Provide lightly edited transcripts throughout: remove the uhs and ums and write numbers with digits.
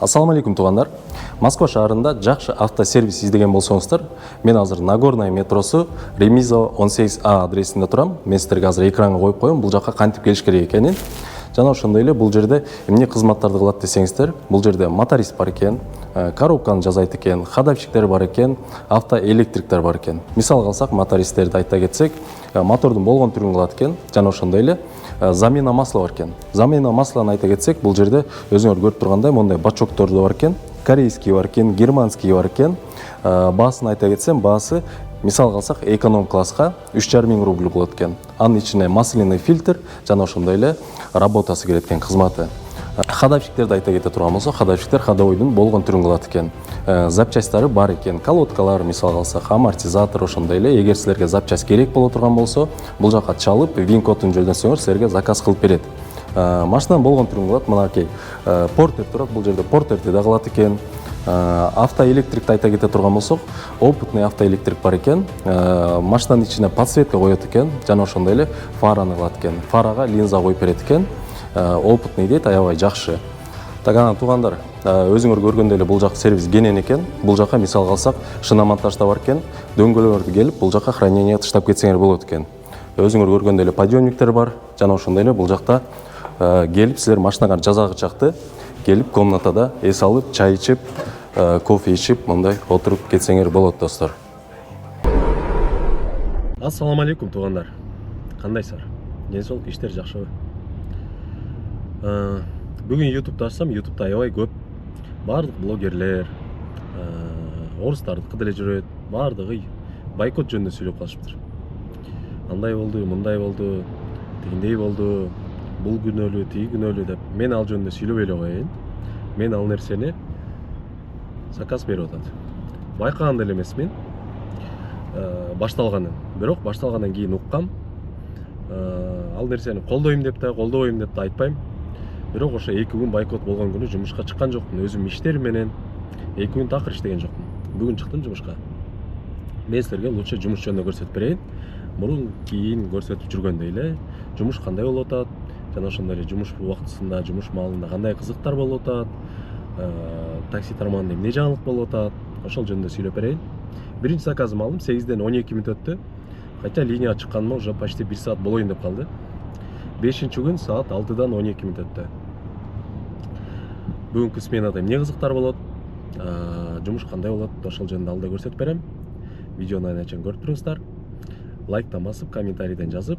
Ассаламу алейкум туғандар. Москва шаарында жакшы автосервис издеген болсоңуздар, мен азыр Нагорная метросу Ремизова 18А адресинде турам. Мен сиздерге азыр экранга коюп коем, бул жакка кантип келиш керек экенин. Жана ошондой эле бул жерде эмне кызматтарды кылат десеңиздер, бул жерде моторист бар экен, коробканы жасайт экен, ходовщиктер бар экен, автоэлектриктер бар экен. Мисалга алсак, мотористтерди айта кетсек, мотордун болгон түрүн кылат экен, жана ошондой эле замена масла бар экен. Замена масланы айта кетсек, бул жерде өзүңөр көрүп тургандай мондай бачоктор да бар экен, корейский бар экен, германский бар экен. Баасын айта кетсем, баасы мисалга алсак эконом класска 3,5 миң рубль болот экен. Анын ичине масляный фильтр жана ошондой эле работасы кирет экен, кызматы. Ходовщиктерди айта кете турган болсок, ходовщиктер ходовойдун болгон түрүн кылат экен. Запчасттары бар экен, колодкалар мисалга алсак, амортизатор ошондой эле. Эгер силерге запчасть керек боло турган болсо, бул жака чалып, вин кодун жөндөсөңөр, силерге заказ кылып берет. Машинанын болгон түрүн кылат. Мынакей портер турат, бул жерде портерди да кылат экен. Автоэлектрикти айта кете турган болсок, опытный автоэлектрик бар экен. Машинанын ичине подсветка коет экен, жана ошондой эле фараны кылат экен. Фарага линза коюп берет экен. Опытный дейт, аябай жакшы. Так, анан туугандар, өзүңөр көргөндөй эле бул жак сервис кенен экен. Бул жака мисалга алсак, шиномонтажда бар экен. Дөңгөлөктөрдү келип бул жака хранение таштап кетсеңер болот экен. Өзүңөр көргөндөй эле подъемниктер бар, жана ошондой эле бул жакта келип силер машинага жазагычакты келип комнатада эс алып, чай ичип, кофе ичип, мындай отуруп кетсеңер болот, достор. Ассаламу алейкум туугандар. Кандайсыздар? Ден соолук, иштер жакшыбы? Бүгүн YouTube'да ачсам, YouTube'да аябай көп бардык блогерлер, орустардыкы деле жүрөт, бардыгы бойкот жөнүндө сүйлөп калышыптыр. Андай болду, мындай болду, тигиндей болду, бул күнөөлүү, тиги күнөөлүү деп. Мен ал жөнүндө сүйлөбөй эле коеюн. Мен ал нерсени заказ берип атат. Байкаган деле эмесмин башталганын. Бирок башталгандан кийин уккам. Ал нерсени колдойм деп да, колдобойм деп да айтпайм. Бирок ошо 2 күн бойкот болгон күнү жумушка чыккан жокмун. Өзүм иштерим менен 2 күн такыр иштеген жокмун. Бүгүн чыктым жумушка. Мен силерге лучше жумуш жөнүндө көрсөтүп берейин. Мурун кийин көрсөтүп жүргөндөй эле жумуш кандай болуп атат, жана ошондой эле жумуш убактысында, жумуш маалында кандай кызыктар болуп атат, такси тармагында эмне жаңылык болуп атат, ошол жөнүндө сүйлөп берейин. Биринчи заказым алдым, 8ден 12 мүнөт өттү. Хотя линияга чыкканыма уже почти 1 саат болоюн деп калды. 5-чи күн саат 6дан 12 мүнөт өттү. Бүгүнкү сменада эмне кызыктар болот, жумуш кандай болот, ошол жөнүндө алда көрсөтүп берем. Видеону айначан көрүп туруңуздар. Лайктан басып, комментарийден жазып,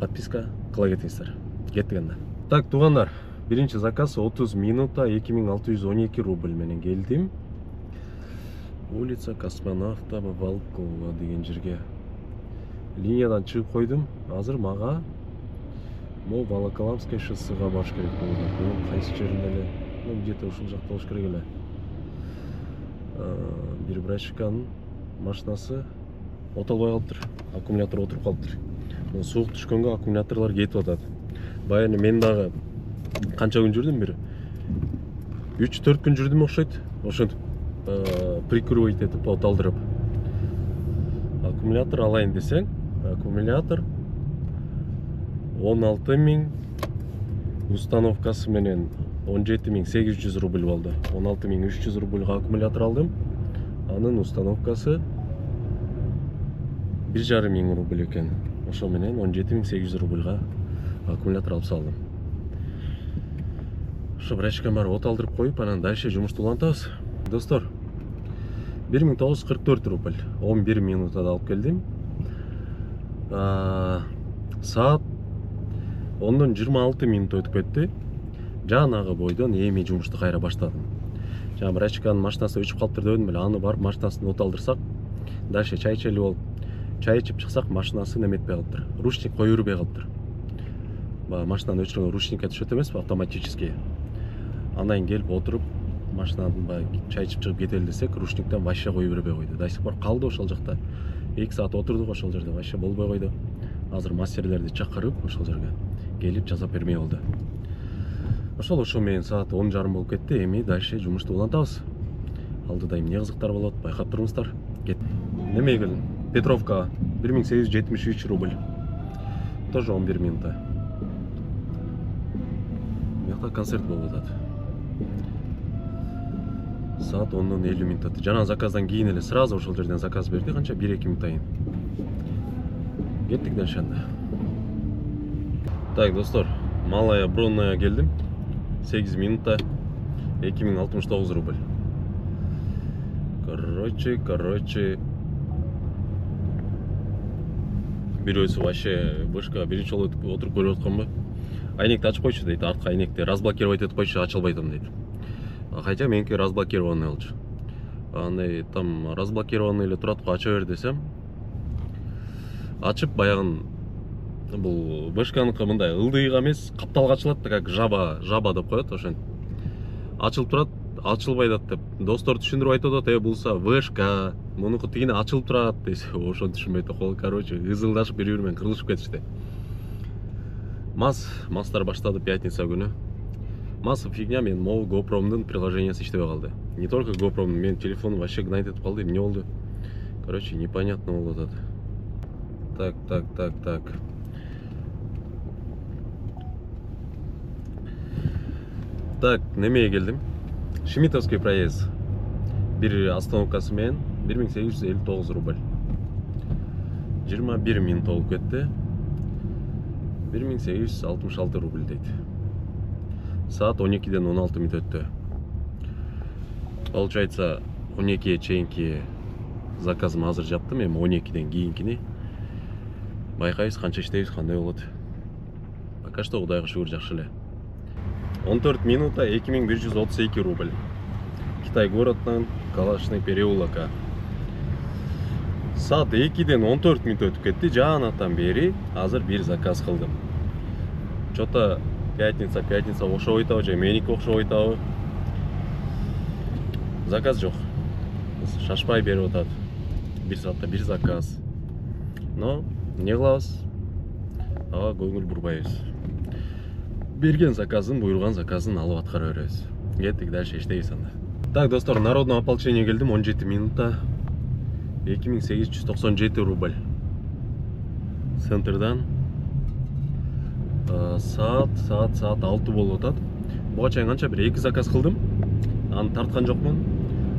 подписка кыла кетиңиздер. Кеттик анда. Так, туугандар, биринчи заказ 30 минута 2612 рубль менен келдим. Улица Космонавта Волкова деген жерге линиядан чыгып койдум. Азыр мага могу Волоколамское шоссега барыш керек болот. Бул кайсы жеринде эле? Где-то ушул жакта болуш керек эле. Бир братчиканын машинасы отолбой калыптыр. Аккумулятор отуруп калыптыр. Суук түшкөнгө аккумуляторлор кетип атат. Баягы мен дагы канча күн жүрдүм, бир 3-4 күн жүрдүм окшойт. Ошентип прикрывать этип оталдырып. Аккумулятор алайын десең, аккумулятор 16 миң, установкасы менен 17.800 рубль болду. 16.300 рубльга аккумулятор алдым. Анын установкасы 1,5 миң рубль экен. Ошо менен 17.800 рубльга аккумулятор алып салдым. Ошо брачка барып оталдырып коюп, анан дальше жумушту улантабыз. Достор, 1944 рубль 11 минутада алып келдим. Саат 10дон 26 минут өтүп кетти. Жанагы бойдон эми жумушту кайра баштадым. Жана брачканын машинасы өчүп калыптыр дедим эле, аны барып машинасын оталдырсак, дальше чай ичели болуп, чай ичип чыксак, машинасы неметпей калыптыр. Ручник кое бербей калыптыр. Машинаны өчүргөн ручникке түшөт эмеспи, автоматический. Андан келип отуруп, машинаны чай ичип чыгып кетели десек, ручниктен вообще кое бербей койду. До сих пор калды ошол жакта. 2 саат отурдук ошол жерде, вообще болбой койду. Азыр мастерлерди чакырып, ошол жерге келип жасап бермей болду. Ошол менен саат 10:30 болуп кетти. Эми дальше жумушту улантабыз. Алдыда эмне кызыктар болот, байкап туруңуздар. Немеге келдим? Петровка 1873 рубль. Тоже 11 минута. Бuyakta концерт болуп атат. Saat 10:50 минут. Жана заказдан кийин эле сразу ошол жерден заказ берди. Канча 1-2 минут айын. Кеттик дальше анда. Так, достор, Малая Бронная келдим. 8 минутта 2069 рубль. Короче. Бирөөсү вообще вышка биринчи жолу отуруп көрүп атканбы? Айнекти ачып койчу дейт, артка айнекти разблокировать этип койчу, ачылбай атам дейт. Хотя меники разблокированный болчу. Андай там разблокированный эле турат го, ача бер десем. Ачып баягын бул вышканыкы мындай ылдыйга эмес, капталга ачылат, как жаба деп коет, ошентип. Ачылып турат, ачылбай атат деп. Достор түшүндүрүп айтып атат, булса вышка, мунуку тигине ачылып турат десе, ошону түшүнбөй атат. Короче, ызылдашып бири менен кырылышып кетишти. Мастар баштады пятница күнү. Масса фигня, мен могу GoPro'мдун приложениясы иштебей калды. Не только GoPro'мдун, менин телефонум вообще гнайт этип калды. Эмне болду? Короче, непонятно болуп атат. Так. Так, немеге келдим. Шмитовский проезд. Бир остановкасы менен 1859 рубль. 21 минут болуп кетти. 1866 рубль дейт. Saat 12'den 16 minut öttü. Получается, 12'ye чейинки заказым азыр жаптым, эми 12'ден кийинкини байкайбыз канча иштейбиз, кандай болот. Пока что Кудайга шүгүр жакшы эле. 14 минута 2132 рубль. Китай городунан Калашный переулока. Saat 2'den 14 минут өтүп кетти. Жанатан бери азыр бир заказ кылдым. Чото пятница окшоп атабы же меники окшоп атабы? Заказ жок. Шашпай берип атат. 1 саатта 1 заказ. Но эмне кылабыз? Ага көңүл бурбайбыз. Берген заказын, буйруган заказын алып аткара беребиз. Кеттик дальше иштейбиз анда. Так, достор, народное ополчение келдим, 17 минутта 2897 рубль. Центрдан saat 6 болуп атат. Буга чейин канча бир 2 заказ кылдым. Аны тарткан жокмун.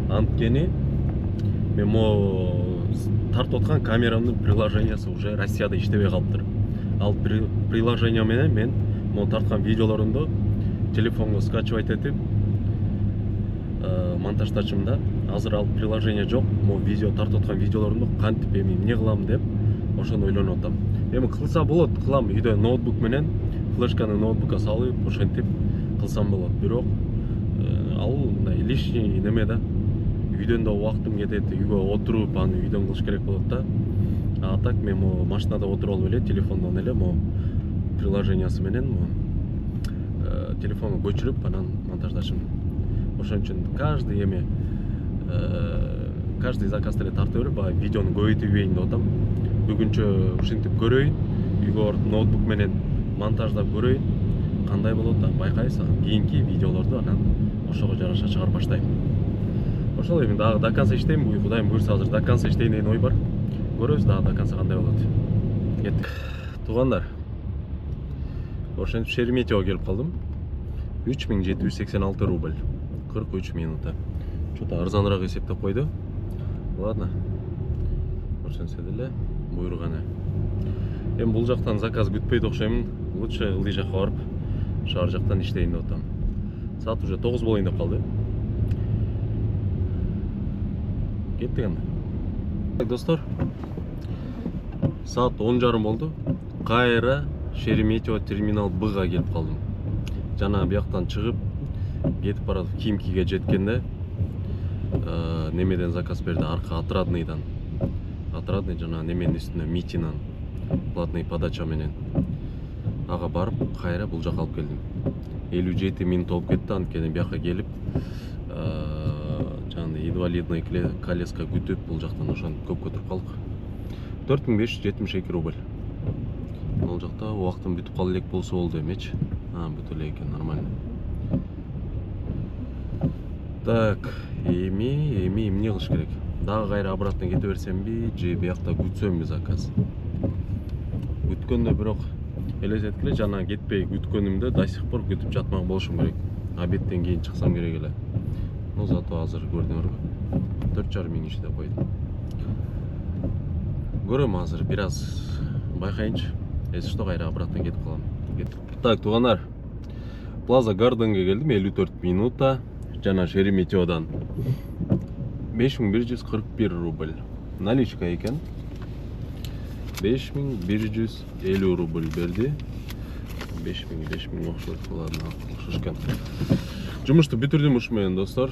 Анткени мен мо тартып аткан камерамдын приложениясы уже Россияда иштебей калыптыр. Ал приложение менен мен мо тарткан видеолорумду телефонго скачивать этип монтаждачымда. Азыр ал приложение жок. Мо видео тартып аткан видеолорумду кантип эми эмне кылам деп ошону ойлонуп атам. Эми кылса болот, кылам үйдө ноутбук менен, флешканы ноутбукка салып, ошентип кылсам болот. Бирок ал мындай лишний неме да. Үйдөн да убактым кетет, үйгө отуруп аны үйдөн кылыш керек болот да. А так мен мо машинада отуруп алып эле, телефондон эле мо приложениясы менен мо телефонго көчүрүп анан монтаждашым. Ошон үчүн каждый заказ эле тартып берип, баягы видеону көбөйтүбөйүн деп атам. Бүгүнчө ушинтип көрөйүн, үйгө барып ноутбук менен монтаждап көрөйүн, кандай болот да байкайбыз. Кийинки видеолорду анан ошого жараша чыгарып баштайм. Ошол эми дагы до конца иштейм, Кудайым буйрса азыр до конца иштейин деген ой бар. Көрөбүз дагы до конца кандай болот. Кеттик. Туугандар, ошентип Шереметьево келип калдым. 3786 рубль. 43 минута. Чото арзаныраак эсептеп койду. Ладно. Ошентсе деле буйруганы. Эми бул жактан заказ күтпөйт окшоймун. Лучше ылдый жакка барып, шаар жактан иштейин деп атам. Саат уже 9 болоюн деп калды. Кеттик анда. Так, достор. Саат 10:30 болду. Кайра Шереметьево терминал Б-га келип калдым. Жана бияктан чыгып кетип баратып Кимкиге жеткенде немеден заказ берди, арка отрадныйдан. Отрадный жана неменин үстүнө Митинан платный подача менен. Ага барып, кайра бул жака алып келдим. 57 минут болуп кетти, анткени бияка келип жанагы инвалидный колеска күтүп бул жактан ошон көпкө туруп калдык. 4572 рубль. Бул жакта убактым бүтүп кала элек болсо болду эмечи. Бүтө элек экен, нормально. Так, эми эмне кылыш керек? Дагы кайра обратно кете берсемби, же биякта күтсөмбү заказ? Күткөндө бирок элестеткиле, жана кетпей күткөнүмдө до сих пор күтүп жатмак болушум керек. Обедтен кийин чыксам керек эле. Ну зато азыр көрдүңөрбү 4,5 миң киши деп койду. Көрөм азыр бир аз байкайынчы. Если что кайра обратно кетип калам. Так, туугандар. Плаза Гарденге келдим 54 минута. Жана Шереметьеводан 5141 рубль. Наличка экен. 5150 рубль берди. 5000 окшойт. Ладно, окшош экен. Жумушту бүтүрдүм ушу менен достор.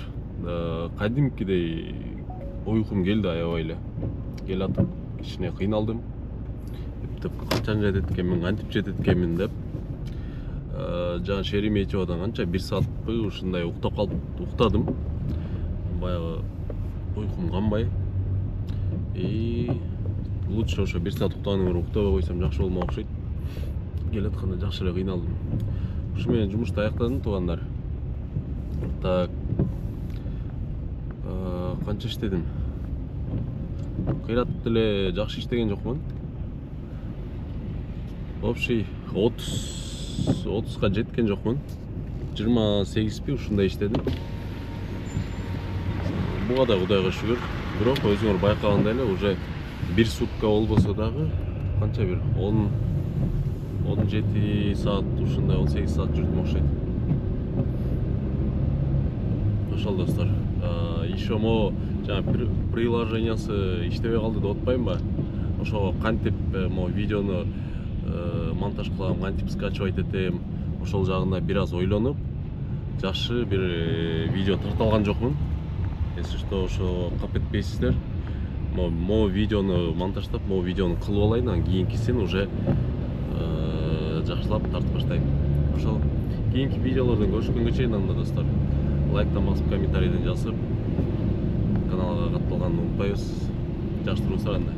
Кадимкидей уйкум келди аябай эле. Келатып кичине кыйналдым. Эптеп качан жетет экенмин, кантип жетет экенмин деп. Жана Шереметьеводан канча 1 саатпы ушундай уктадым. Баягы уйкум канбай. Лучше ошо 1 саат уктагандан көрө уктабай койсом жакшы болмок окшойт. Келатканда жакшы эле кыйналдым. Ушу менен жумушту аяктадым, туугандар. Так. Канча иштедим? Кыйратып деле жакшы иштеген жокмун. Общий 30га жеткен жокмун. 28пи ушундай иштедим. Буга да Кудайга шүгүр. Бирок өзүңөр байкагандай эле уже 1 сутка болбосо дагы канча бир 17 саат ушундай 18 саат жүрдүм окшойт. Ошол достор. Еще мо жана приложениясы иштебей калды деп атпаймынбы? Ошого кантип мо видеону монтаж кылам, кантип скачивать этем, ошол жагында бир аз ойлонуп, жакшы бир видео тарта алган жокмун. Если что, ошо кап этпейсиздер. Мо видеону монтаждап, мо видеону кылып алайын, анан кийинкисин уже жакшылап тартып баштайм. Ошол кийинки видеолордон көрүшкөнгө чейин анда достор. Лайктан басып, комментарийден жазып, каналга катталганды унутпайбыз. Жакшы туруңуздар анда.